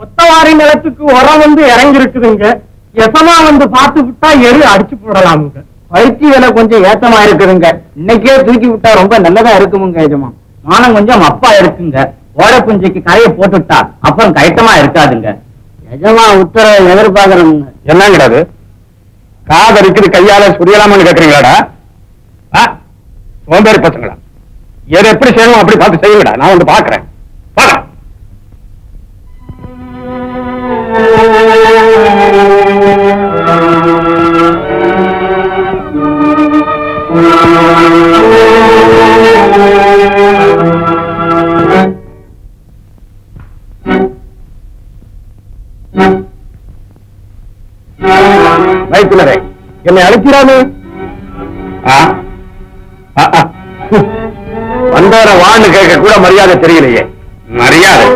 ஒத்தவாரி நிலத்துக்கு உரம் வந்து இறங்கி இருக்குதுங்க. எசமா வந்து பார்த்து விட்டா எரு அடிச்சு போடலாமுங்க. பருத்தி விலை கொஞ்சம் ஏத்தமா இருக்குதுங்க. இன்னைக்கே தூக்கி விட்டா ரொம்ப நல்லதா இருக்குமுங்க எஜமா. மானம் கொஞ்சம் அப்பா இருக்குங்க. ஓட குஞ்சுக்கு கரையை போட்டுவிட்டா அப்புறம் கயட்டமா இருக்காதுங்க. எஜமா உத்தரவை எதிர்பார்க்கறோமுங்க. என்னங்கிறது? காதரிக்குது கையால சுரியலாமான்னு கேக்குறீங்களாடா? சோம்பேறி பசங்களா, எதை எப்படி செய்யணும் அப்படி பார்த்து செய்யுங்கடா. நான் வந்து பாக்குறேன். வைத்துள்ளதே என்னை அழைக்கிறானே. வந்தவர வான்னு கேட்க கூட மரியாதை தெரியலையே. மரியாதை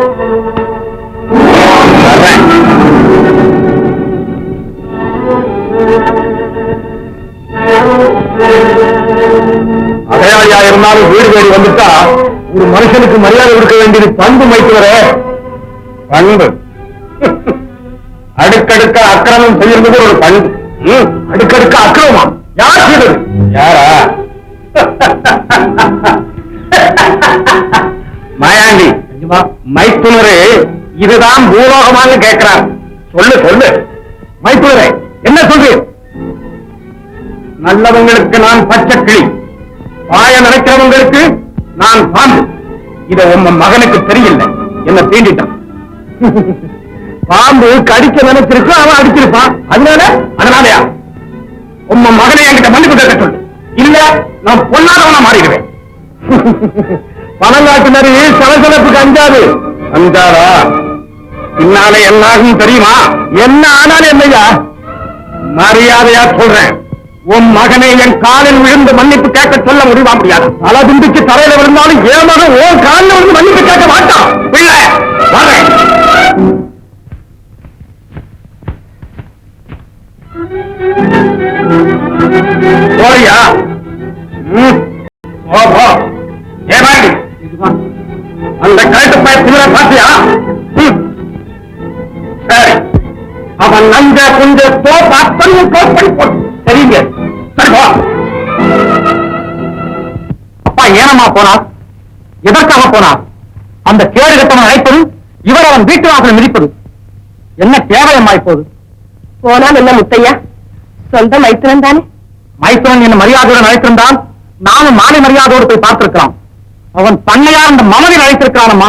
அடையாளியா இருந்தாலும் வீடு தேடி வந்துட்டா ஒரு மனுஷனுக்கு மரியாதை கொடுக்க வேண்டியது பண்பு. மைத்துவர பண்பு. அடுக்கடுக்க அக்கிரமம் செய்யறது ஒரு பண்பு. அடுக்கடுக்க அக்கிரமா யார் செய்வது? யாரா? மாயாண்டி மைத்துனரே, இதுதான் பூலோகமாக கேட்கிறார். சொல்லு சொல்லு மைத்துனரே, என்ன சொல்லு? நல்லவங்களுக்கு நான் பச்சை கிளி, பாய நினைக்கிறவங்களுக்கு நான் பாம்பு. இத உங்க மகனுக்கு தெரியல. என்ன தீண்டிட்டான். பாம்பு கடிக்க நினைச்சிருக்கு, அவன் அடிச்சிருப்பான். அதனாலயா உங்க மகனை என்கிட்ட மன்னிப்பு கேட்க சொல்லு. இல்ல நான் பொல்லாதவனா மாறிடுவேன். பணங்காட்டினரு சலசலப்புக்கு அஞ்சாது. அஞ்சாரா? பின்னாலே என்னாகும் தெரியுமா? என்ன ஆனாலும் என்னையா? மரியாதையா சொல்றேன், உன் மகனை என் காலில் விழுந்து மன்னிப்பு கேட்க சொல்ல முடியுமா? முடியாது. தலை துண்டிச்சு தலையில விழுந்தாலும் என் மகன் ஓன் காலில் விழுந்து மன்னிப்பு கேட்க மாட்டான். இல்ல வரேன். போறியா? ஏமாண்டி அந்த கழுத்து பயிற்சிகளை பாத்தியா? சரி, அவன் நஞ்ச குஞ்ச தோப்பு அத்தனையும் தோப்படி போட்டு சரிங்க. சரி போ. அப்பா ஏனமா போனார்? எதற்காக போனார்? அந்த கேடு கட்டவன் அழைப்பதும் இவர் அவன் வீட்டு வாசல் மிதிப்பது என்ன தேவையம்மா? இப்போது போனால் என்ன முத்தையா? சொந்த மைத்துனன் தானே. மைத்துனன் என்ன மரியாதையுடன் அழைத்திருந்தான் நானும் மாலை மரியாதையோடு போய் பார்த்திருக்கலாம். அவன் பண்ணையார் அந்த மமதில் அழைத்திருக்கிறானம்மா.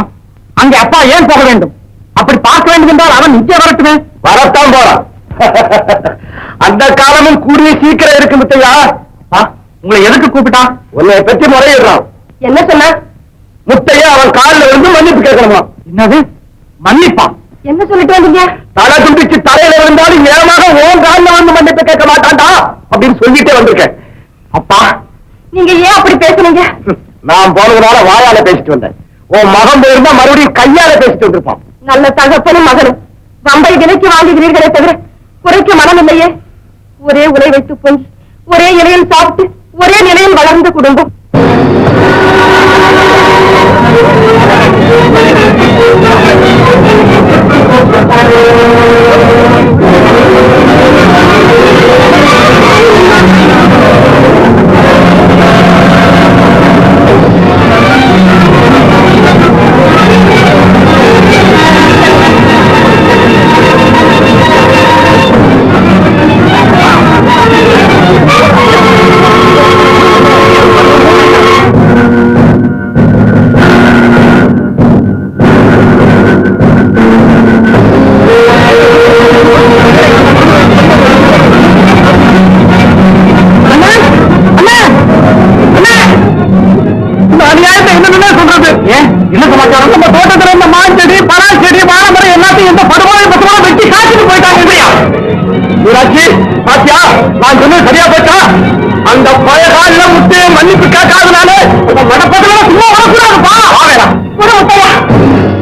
அங்கே அப்பா ஏன் போக வேண்டும்? அப்படி பார்க்க வேண்டும் என்றால் அவன் நிச்சயம் வரட்டுமே. வரத்தான் போறான். அந்த காலமும் கூடிய சீக்கிரம் இருக்கு முத்தையா. உங்களை எதுக்கு கூப்பிட்டான்? உன்னை பற்றி முறையிடுறான். என்ன சொன்ன? முத்தையா அவன் காலில் இருந்து மன்னிப்பு கேட்கணுமா? என்னது மன்னிப்பான்? என்ன சொல்லிட்டு வந்தீங்க? தலை துண்டிச்சு தலையில இருந்தாலும் ஏமாக ஓன் காலில் வந்து மன்னிப்பு கேட்க மாட்டான்டா அப்படின்னு சொல்லிட்டே வந்திருக்கேன். அப்பா நீங்க ஏன் அப்படி பேசுனீங்க? நான் போனதுனால வாயால பேசிட்டு வந்தேன். உன் மகன் போயிருந்தா மறுபடியும் கையால பேசிட்டு வந்திருப்பான். நல்ல தகப்பனும் மகனும் வம்பை விலைக்கு வாங்குகிறீர்களே தவிர குறைக்க மனம் இல்லையே. ஒரே உலை வைத்து பொங்கி ஒரே இலையில் சாப்பிட்டு ஒரே நிலையில் வளர்ந்த குடும்பம். சரியா போச்சா? அந்த பழைய முட்டு மன்னிப்பு கேட்காதனால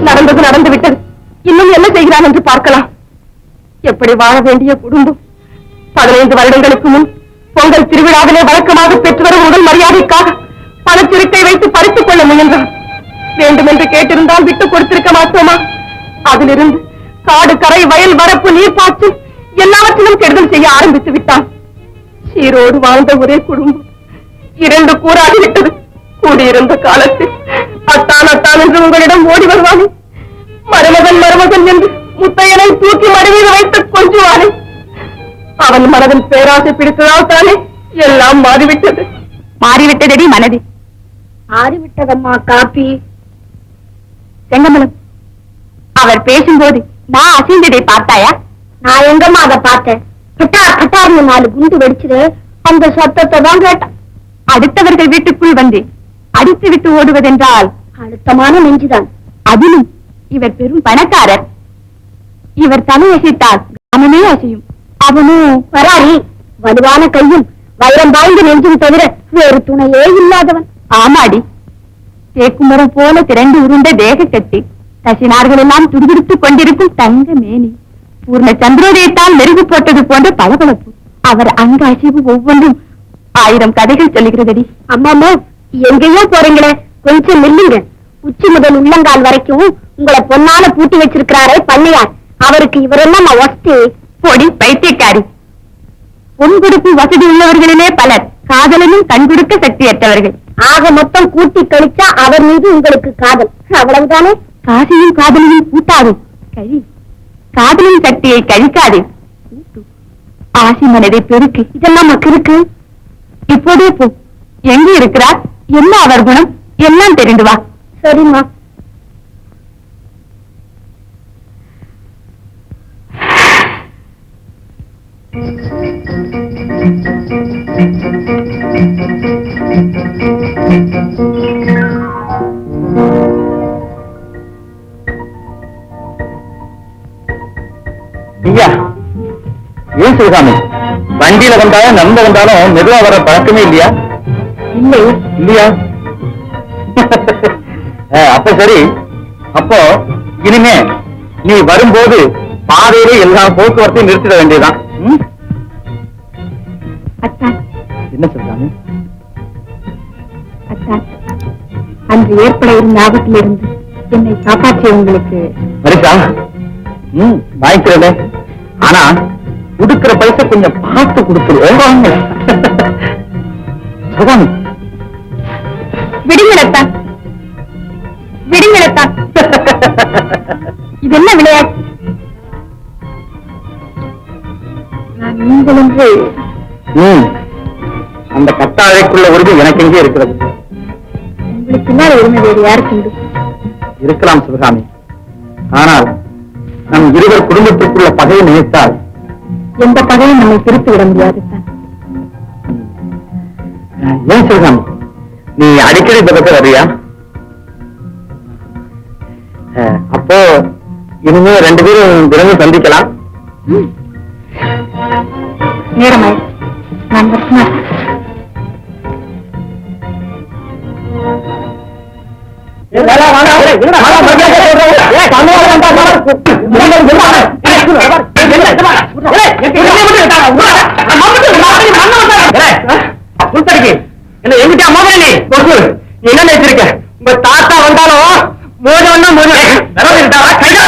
நடந்தது நடந்து விட்டது. இன்னும் என்ன செய்கிறான் என்று பார்க்கலாம். எப்படி வாழ வேண்டிய குடும்பம் 15 வருடங்களுக்கு முன் பொங்கல் திருவிழாவிலே வழக்கமாக பெற்று வரும் முதல் மரியாதைக்காக பணச்சிறுக்கை வைத்து பறித்துக் கொள்ள முயன்றான். வேண்டும் என்று கேட்டிருந்தால் விட்டுக் கொடுத்திருக்க மாட்டோமா? அதிலிருந்து காடு கரை வயல் வரப்பு நீர்ப்பாய்ச்சல் எல்லாவற்றிலும் கெடுதல் செய்ய ஆரம்பித்து விட்டான். சீரோடு வாழ்ந்த ஒரே குடும்பம் 2 கூறாகிவிட்டது. கூடியிருந்த காலத்தில் அத்தான் அத்தான் என்று உங்களிடம் ஓடி வருவானே, மருமகன் மருமகன் என்று முத்தையனை தூக்கி மடிவில் வைத்து கொஞ்சுவானே, அவன் மனதில் பேராசை பிடித்ததால் தானே எல்லாம் மாறிவிட்டது. மாறிவிட்டதடி மனதி. ஆறிவிட்டதம்மா காப்பி. செங்கமலம், அவர் பேசும்போது நான் அசைந்ததை பார்த்தாயா? நான் எங்கம்மா அதை பார்த்தேன்? கட்டார் கட்டார்னு 4 குண்டு வெடிச்சது, அந்த சத்தத்தை தான் கேட்டேன். அடுத்தவர்கள் வீட்டுக்குள் வந்து அடித்து விட்டு ஓடுவதென்றால் அழுத்தமான நெஞ்சுதான். அதிலும் இவர் பெரும் பணக்காரர். இவர் தலை அசைத்தால் கிராமமே அசையும். அவனும் பராரி, வலுவான கையும் வைரம் பாய்ந்து நெஞ்சும் தவிர வேறு துணையே இல்லாதவன். ஆமாடி, தேக்குமரம் போல திரண்டு உருண்ட தேக கட்டி தசினார்கள் எல்லாம் துடிதுடித்துக் கொண்டிருக்கும் தங்க மேனி, பூர்ண சந்திரோதயத்தால் மெருகு போட்டது போன்ற பளபளப்பு. அவர் அங்க அசைவு ஒவ்வொன்றும் 1000 கதைகள் சொல்லுகிறதடி. அம்மாமோ, எங்கேயோ போறீங்களே, கொஞ்சம் நில்லுங்க. உச்சி முதல் உள்ளங்கால் வரைக்கும் உங்களை பொன்னால பூட்டி வச்சிருக்கிறாரே பண்ணையார், அவருக்கு இவரெல்லாம் வசதி. பொடி பைத்தியக்காரி. பொன் கொடுப்பு வசதி உள்ளவர்களிலே பலர் காதலனும் கண் கொடுக்க சக்தியற்றவர்கள். ஆக மொத்தம் கூட்டி கழிச்சா அவர் மீது உங்களுக்கு காதல், அவ்வளவுதானே? காசியும் காதலையும் கூட்டாது கழி, காதலின் சக்தியை கழிக்காது. ஆசி மனதை பெருக்கு. இதெல்லாம் மக்கிருக்கு. இப்போதே போ. எங்க இருக்கிறார், என்ன அவர் குணம் எல்லாம் தெரிந்து வா. சரிம்மா. ஐயா, ஏன் சிவகாமி வண்டியில வந்தாலும் நடந்து வந்தாலும் மெதுவா வர பழக்கமே இல்லையா? இல்லை. இல்லையா? அப்ப சரி. அப்போ இனிமே நீ வரும்போது பாதையிலே எல்லா போக்குவரத்தையும் நிறுத்திட வேண்டியதுதான். அத்தான், என்ன சிவகாமி? அத்தான், அன்று ஏற்பட இருந்த ஆபத்திலிருந்து என்னை காப்பாற்றிய உங்களுக்கு மரிசா, வாங்கிக்கிறதே. ஆனா கொடுக்கிற பைசா கொஞ்சம் பார்த்து கொடுத்துருவோம். சிவகாமி, விடுங்களத்தான், விடுங்களத்தான். இது என்ன விளையாட்டு? நான் நீங்கள் என்று அந்த கத்தாழைக்குள்ள உரிமை எனக்கு எங்கே இருக்கிறது? உங்களுக்கு என்ன உரிமை வேறு யாருக்கு உண்டு? இருக்கலாம் சிவகாமி. ஆனால் நம் இருவர் குடும்பத்திற்குள்ள பகையை நினைத்தால் எந்த பகையும் நம்மை பிரித்து விட முடியாது. ஏன் சிவகாமி, நீ அடிக்கடி இந்த பக்கம் வரியா? அப்போ இனிமே 2 பேரும் தினமும் சந்திக்கலாம். நேரமாய் நான் வரேன். என்ன எங்கிட்ட மோதல் நீ என்ன நினைச்சிருக்க? உங்க தாத்தா வந்தாலும் மோதம்னா மோதல் கையா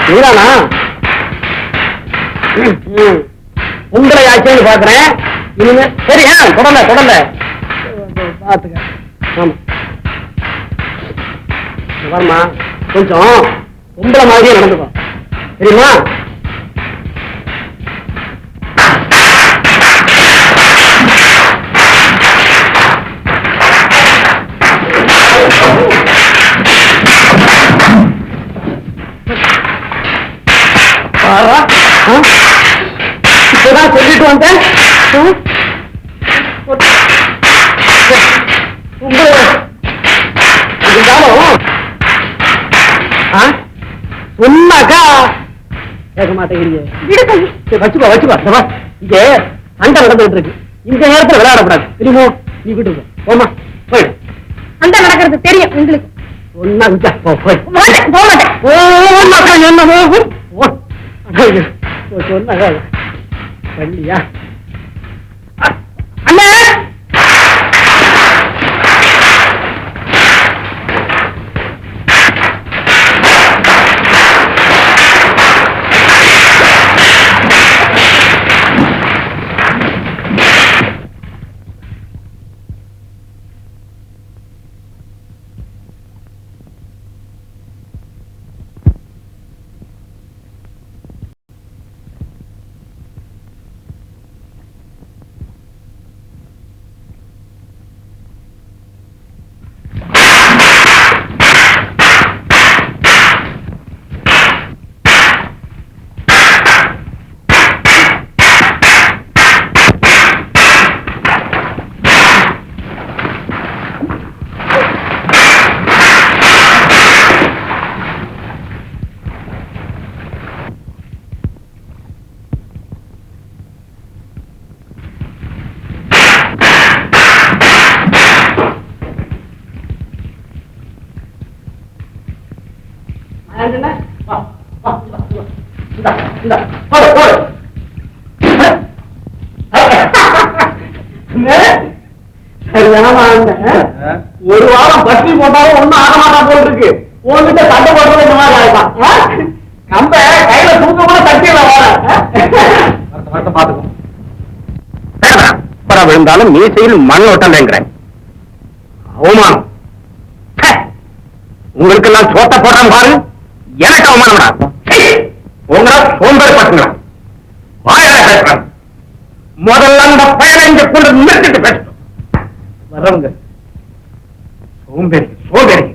நீதானா? உங்களை ஆச்சேன்னு பாக்குறேன். இனிமே சரி, தொடர்ல பாத்துக்க. ஆமா வரமா, கொஞ்சம் உங்களை மாதிரியே நடந்துக்கோ, தெரியுமா? இப்பதான் சொல்லிட்டு வந்தேன். சொன்னாக்கா கேட்க மாட்டேங்கிறீங்க. வச்சுக்கோ. இங்க சண்டை நடந்துட்டு இருக்கு. இந்த நேரத்தில் விளையாடக்கூடாது, தெரியுமோ? நீ வீட்டு போமா, போயிடு. சண்டை நடக்கிறது தெரியும் உங்களுக்கு. சொன்னா போய் சொன்னா பண்ணியா அண்ணா? ஒரு வாரம் பட்டி போட்டாலும் ஒண்ணும் ஆக மாட்டா போல் இருக்கு. உன்கிட்ட சண்டை போடுறது இந்த மாதிரி ஆயிட்டான். நம்ம கையில தூக்க கூட தட்டிடலாம். பாத்துக்கோ, விழுந்தாலும் மீசையில் மண் ஓட்டலைங்கிறேன். அவமானம். உங்களுக்கு எல்லாம் சோத்த போட்டான் பாரு, எனக்கு அவமானம். உங்களா சோம்பேறி பட்டுங்களா? வாயால பேசுறாங்க. முதல்ல அந்த பயனை இங்க கொண்டு நிறுத்திட்டு பேசணும். வர்றவங்க சோம்பேறி.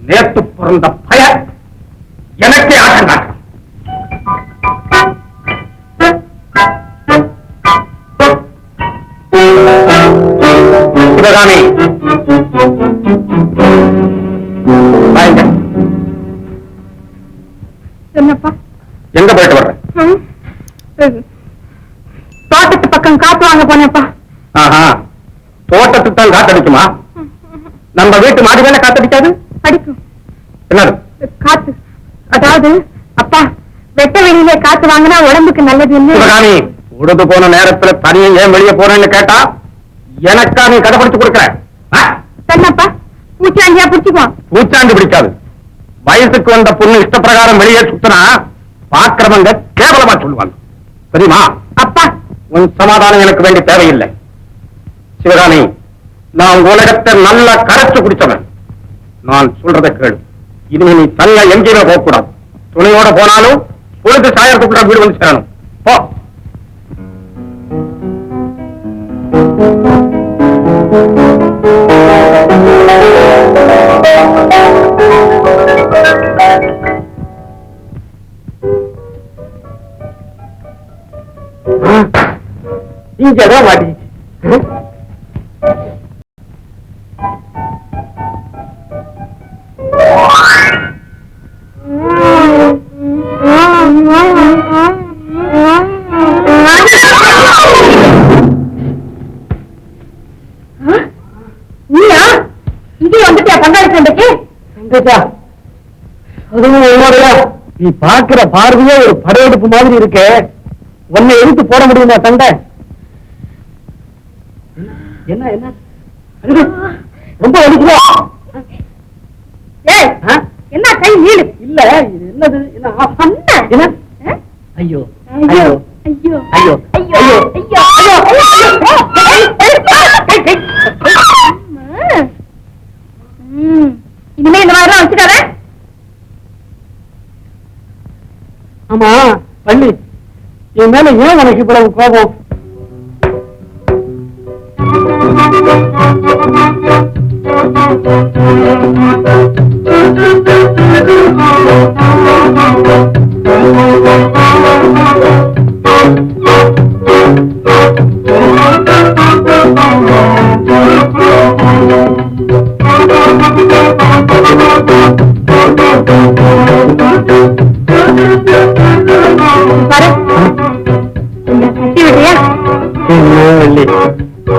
நேற்று பிறந்த பய எனக்கே ஆட்டம் காட்டும். சிவகாமி, என்னப்பா? எங்க போயிட்டு வர்ற? தோட்டத்து பக்கம் காத்து வாங்க போனேப்பா. தோட்டத்துக்கு தான் காத்தடிக்குமா? நம்ம வீட்டு மாடி மேல காத்தடிக்காது? அடிக்கும். என்னது காத்து? அதாவது அப்பா, வெட்ட வெளியிலே காத்து வாங்கினா உடம்புக்கு நல்லது. சிவகாமி, உடுத்து போன நேரத்துல தனியை ஏன் வெளியே போறேன்னு கேட்டா எனக்கா நீ கதை பிடிச்சு கொடுக்குற? என்னப்பா, பூச்சாண்டியா பிடிச்சுக்கோ. பூச்சாண்டி பிடிக்காது. வயசுக்கு வந்த பொண்ணு இஷ்டப்பிரகாரம் வெளியே சுத்தினா பாக்குறவங்க கேவலமா சொல்லுவாங்க, தெரியுமா? அப்பா, உன் சமாதானம் எனக்கு வேண்டிய தேவையில்லை. சிவகாமி, நான் உலகத்தை நல்லா கரைச்சு குடிச்சவன். நான் சொல்றதை கேளு. இனிமே நீ தனியா எங்கேயுமே போகக்கூடாது. துணையோட போனாலும் பொழுது சாயத்துக்குள்ள வீடு வந்து சேரணும். போ. இங்கதான் மாட்டிச்சு. நீ பாக்குற பார்வையே ஒரு படையெடுப்பு மாதிரி இருக்கே. உன்னை எடுத்து போட முடியுமா சண்டை? என்ன என்ன ரொம்ப வலிக்குதா? என்ன கை நீளு? இல்ல இது என்னது? சொன்ன என்ன? ஐயோ ஐயோ ஐயோ ஐயோ ஐயோ ஐயோ இனிமே இந்த மாதிரி வச்சுக்காத. ஆமா பள்ளி, என் மேல ஏன் உனக்கு இவ்வளவு கோபம்? கட்டி விடுறியா?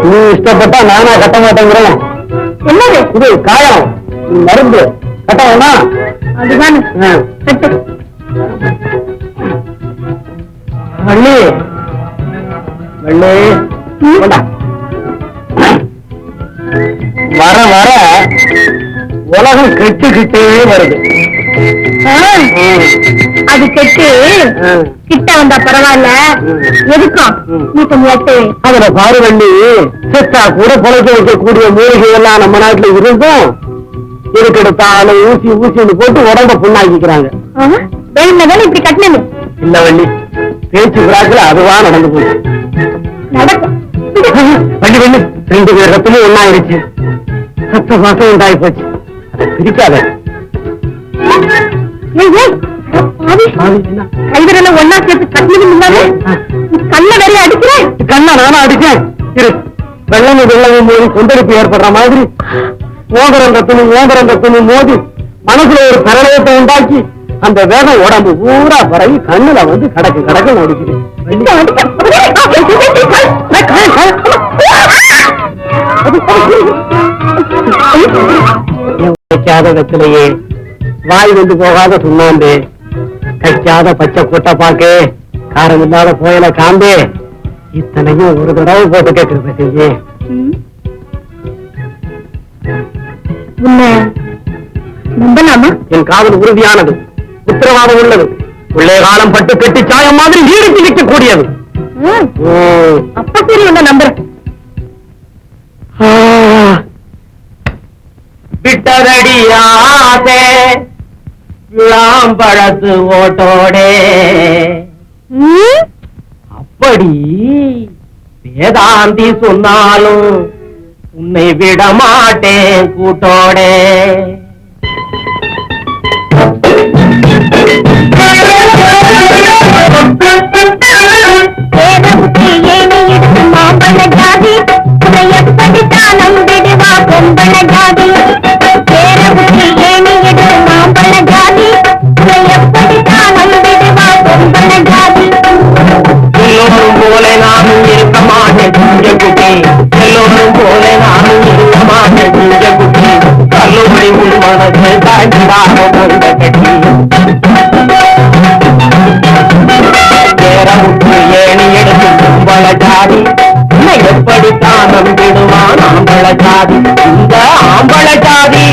நீ இஷ்டப்பட்டா நானா கட்ட மாட்டேங்கிறேன். என்னது இது காயம், மருந்து கட்ட வேணா? அதுதானே கட்டு. வள்ளி வள்ளி கொண்டா. வர வர உலகம் கெட்டுக்கிட்டே வருது. அது கெட்டு கிட்ட வந்தா பரவாயில்ல, எதுக்கும் நீ கொஞ்சம் எட்டு. அதுல பாரு வள்ளி, செத்தா கூட பொழைக்க வைக்கக்கூடிய மூலிகை எல்லாம் நம்ம நாட்டுல இருந்தும் எதுக்கெடுத்தாலும் ஊசி ஊசின்னு போட்டு உடம்ப புண்ணாக்கிக்கிறாங்க. வேணும்னு இப்படி கட்டினது இல்ல வள்ளி, பேச்சு பிராக்கில் அதுவா நடந்து போச்சு. நடக்கும். வள்ளி வள்ளி, 2 பேர் ரத்தமும் ஒன்னாயிருச்சு, சத்த மாசம் உண்டாயி போச்சு. அதை பிரிக்காத. கைவிரல ஒன்னா சேர்த்து கட்டினது இல்லாம கண்ண வேற அடிக்கிறேன். கண்ணா நானும் அடிச்சேன். இரு, வெள்ளமும் வெள்ளமும் மோதி கொந்தளிப்பு ஏற்படுற மாதிரி ஓகரந்தத்துணும் மோதி மனசுல ஒரு பிரளயத்தை உண்டாக்கி அந்த வேகம் உடம்பு பூரா பரவி கண்ணுல வந்து கடக்கு நடிக்குது. வைக்காத வெத்திலையே, வாய் வந்து போகாத சுண்ணாம்பு, கைக்காத பச்சை கொட்டை பாக்கு, காரம் இல்லாத புயல காம்பு, இத்தனையும் ஒரு தடவை போட்டு கேட்கிற செய்ய. நம்பலாமா? என் காதல் உறுதியானது, உத்தரவாதம் உள்ளது, உள்ளே காலம் பட்டு கட்டி சாயம் மாதிரி நீடித்து நிற்கக்கூடியது. அப்ப சரி உன்ன நம்புறேன். விட்டதடியாசே விளாம்பழத்து ஓட்டோடே, அப்படி வேதாந்தி சொன்னாலும் உன்னை விட மாட்டேன் கூட்டோடே. மாம்பழ ஜாதி எப்படித்தான் நம்பிடுவா பொம்பள ஜாதி. பேரவுக்கு ஏணியிடு மாம்பழ ஜாதி எப்படித்தான் நம்பிடுவா பொம்பள ஜாதி. எல்லோரும் போல நானும் இருக்க மாட்டேன் குட்டி, எல்லோரும் போல நானும் இருக்க மாட்டேன் குட்டி, கல்லூரி உன் மனசை தாண்டிடாம கொண்ட கட்டி. பேரவுக்கு ஏணி எடுக்கும் பொம்பள ஜாதி எப்படித்தான் நம்பிடுவான் ஆம்பள ஜாதி, இந்த ஆம்பள ஜாதி.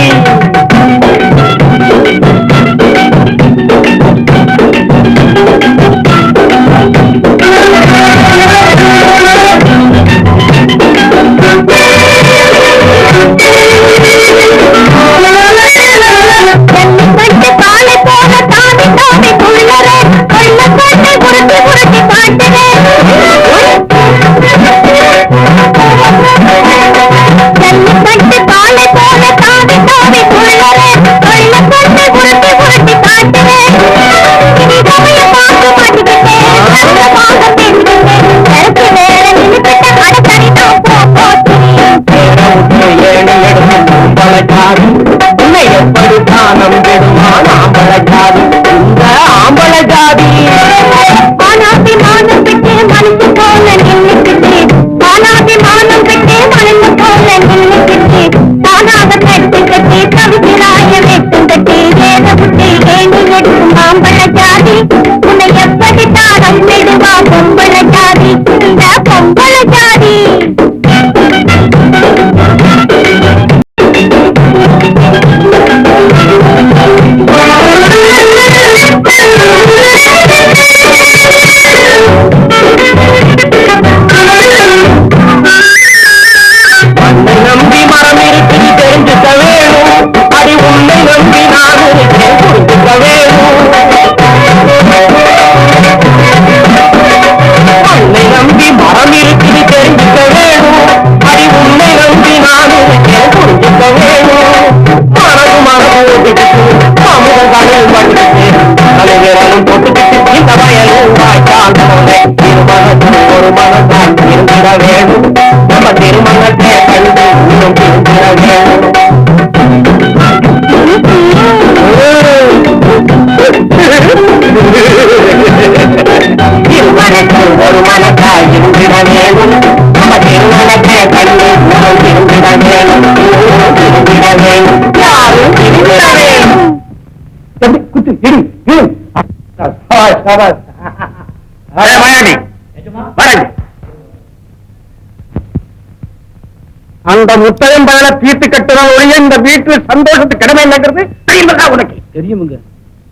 அந்த முத்தகம் பகல தீர்த்து கட்டுறோம் ஒழிய இந்த வீட்டில் சந்தோஷத்துக்கு கடமை இல்லைங்கிறது தெரியுமா உனக்கு? தெரியுமுங்க.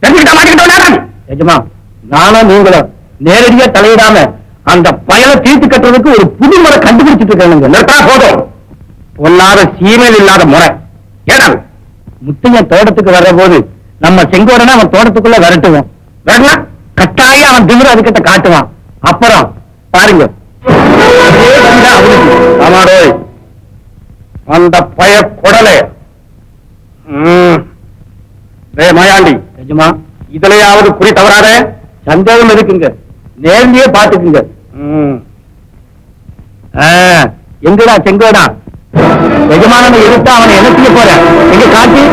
தெரிஞ்சுக்கிட்ட மாட்டிக்கிட்டோம் எஜமா. நானும் நீங்களும் நேரடியா தலையிடாம அந்த பயலை தீர்த்து கட்டுறதுக்கு ஒரு புது முறை கண்டுபிடிச்சிட்டு இருக்காங்க. நிறுத்தா போதும். பொல்லாத சீமையில் இல்லாத முறை. ஏன்னா முத்தையன் தோட்டத்துக்கு வர்ற போது நம்ம செங்கோடனை அவன் தோட்டத்துக்குள்ள விரட்டுவோம். வரலாம் கட்டாயம் அவன் திமிர அதுக்கிட்ட காட்டுவான். அப்புறம் பாருங்க ஆமாடோ அந்த பய குடலை மாயாண்டி நிஜமா இதுலயாவது குறி தவறாத. சந்தேகம் இருக்குங்க, நேர்லயே பாத்துக்குங்க. எங்கடா செங்கோடா எஜமான எடுத்தா அவனை என்ன செய்ய போற? எங்க காட்டி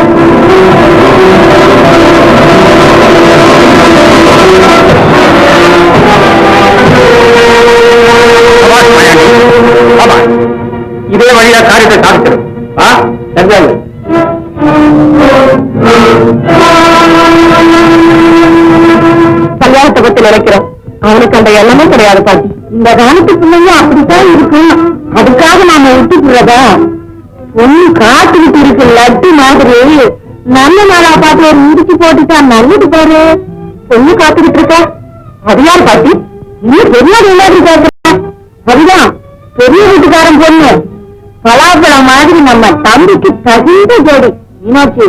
இதே வழியா காரியத்தை சாதிச்சிடும். கல்யாணத்தை பத்தி நினைக்கிறோம். அவனுக்கு அந்த எண்ணமும் கிடையாது பாட்டி. இந்த காலத்து பிள்ளையும் அப்படித்தான் இருக்கும். அதுக்காக நாம விட்டுக்கிறதா? பொண்ணு காத்துக்கிட்டு இருக்கு லட்டு மாதிரி. நல்ல நாளா பார்த்து ஒரு முடிச்சு போட்டுட்டா நல்லது பாரு. பொண்ணு காத்துக்கிட்டு இருக்கா. அது யார் பாட்டி? இன்னும் பெரிய விளையாட்டு. அதுதான் பெரிய வீட்டுக்காரன் பொண்ணு. பலாப்பழம் மாதிரி நம்ம தம்பிக்கு தகுந்த ஜோடி. மீனாட்சி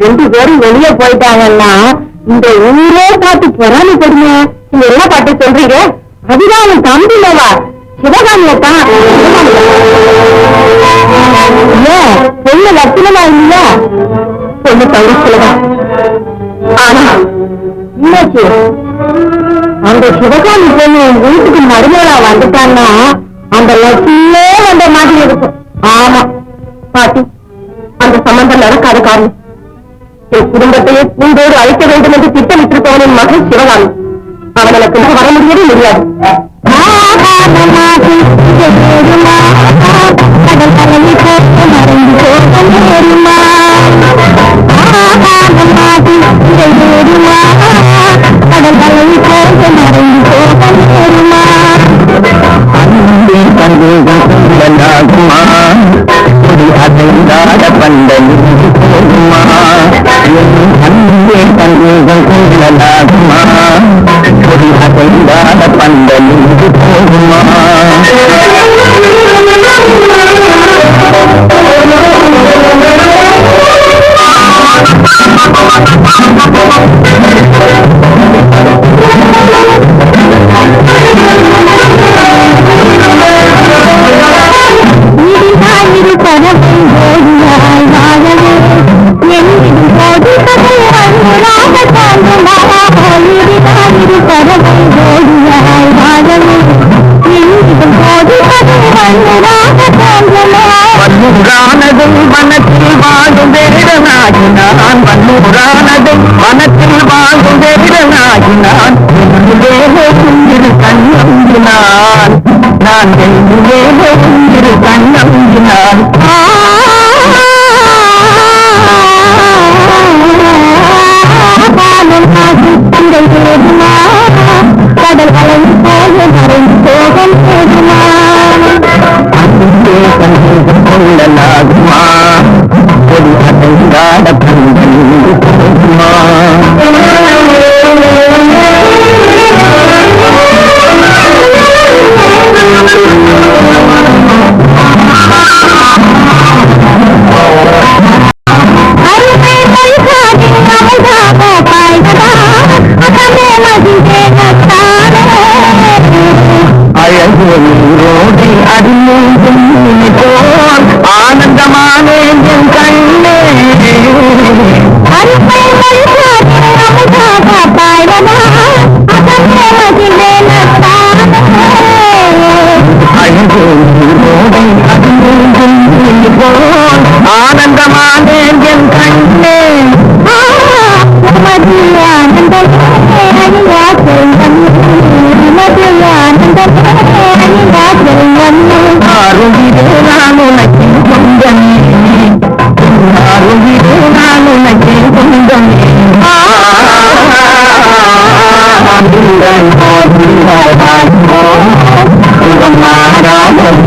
2 பேரும் வெளியே போயிட்டாங்கன்னா இந்த ஊரே பார்த்து பொறாமைப்படுங்க. நீங்க என்ன பாட்டு சொல்றீங்க? அதுதான் அவன் தம்பி இல்லவா? சிவகாமியத்தான். பொண்ணு லட்சணமா இல்லையா? பொண்ணு தவிர்த்துலதான். ஆனா மீனாட்சி அந்த சிவகாமி பொண்ணு வீட்டுக்கு மறுநாளா வந்துட்டான்னா அந்த லட்சியே வந்த மாதிரி இருக்கும். ஆமா பாட்டி, அந்த சம்பந்தம் நடக்காத காரணம். என் குடும்பத்தையே பூண்டோடு அழைக்க வேண்டும் என்று திட்டமிட்டிருப்பவனின் மகன் சிவகாமி. அவன் எனக்கு வர முடியவே முடியாது. நான் உனக்கு சொந்தமே நான் உனக்கு சொந்தமே மாறாமல்